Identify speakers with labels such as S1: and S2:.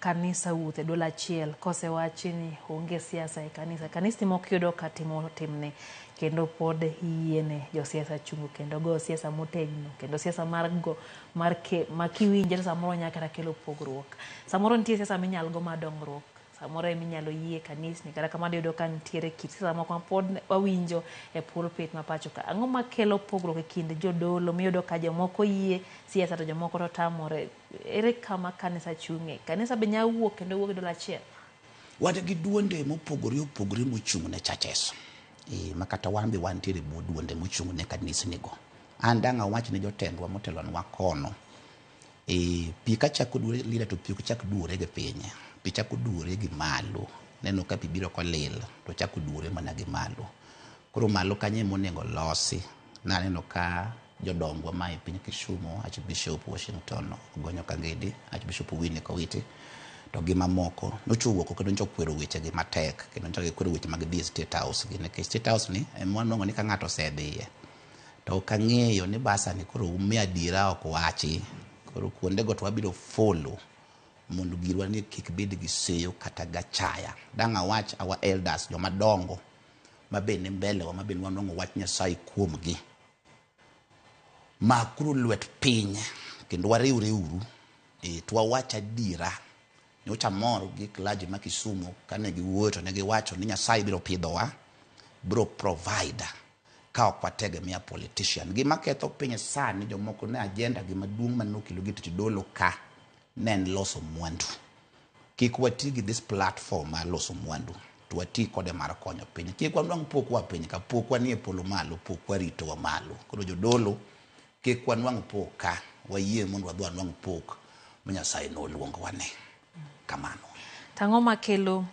S1: kanisa wuothe dola achiel kose wachi ni onge siasa e kanisa. Kanisa moko yudo ka timne kendo pod yiene jo siasa chungu kendo go siasa motegno kendo siasa ma kiwinje samoro nyaka kelo pogruok. Samoro nitie siasa minyal go madongruok, samoro minyalo yie kanisni kata kamano yudo ka nitiere kit siasa moko pod wawinjo e pulpit ma pacho ka. Ang'o makelo pogruok e kind jodolo miyudo ka jomoko yie siasa to jomoko to tamore? Ere kama kanisa chung'e? Kanisa be nyalo wuok kendo wuok dola achiel?
S2: Wan gi duonde mopogore mochung' ne churches. Makata wan be wantiere duonde mochung' ne kanisnigo. An dang' awach ne jotendwa motelonwa kono. Pi ka chako duore lila to pi ok chak duore gi piny. Pi chako duore gi malo. Neno ka pi biro kolil to chako duore mana gi malo. Koro malo kanye monego losi. Naneno ka jodongwa ma e piny Kisumu, Archbishop Washington Ogonyo Kangedi, Archbishop Winnie Kowiti, to gi mamoko nochuwuok kendo nchokwero weche gi matek kendo nchokwero kwero weche mag dhi State House gi nekech State House ni emwanongo ni ka ng'ato osedhiye to kang'eyo ni basa ni koro ume adiera ok wachi, koro kuonde go to wabiro follow mondo girwa ni kik bed gi seyo kata gachaya. Dang' awach our elders joma dongo mabende mbele wa mabende wanongo wach Nyasaye kuomgi makuru lwet piny kendo wariwre uru to wawach adiera. Nyocha moro gi clergy ma Kisumu kane giwuoyo to ne giwacho ni Nyasaye biro pidhowa, biro provide ka ok wategemea politician. Gima ketho piny sani jomoko ne agenda gi maduong' manokelo gi jodolo ka ne en loso mwandu. Kik wati gi this platform mar loso mwandu to wati kode mar konyo piny. Kik wanwang' pokwa piny ka pokwa ni e polo malo, pokwa rito wa malo. Koro jodolo kik wanwang' poka, wayie mondo wadwa nwang' pok ma Nyasaye no luongo wane. Kamano.
S1: Tang'o makelo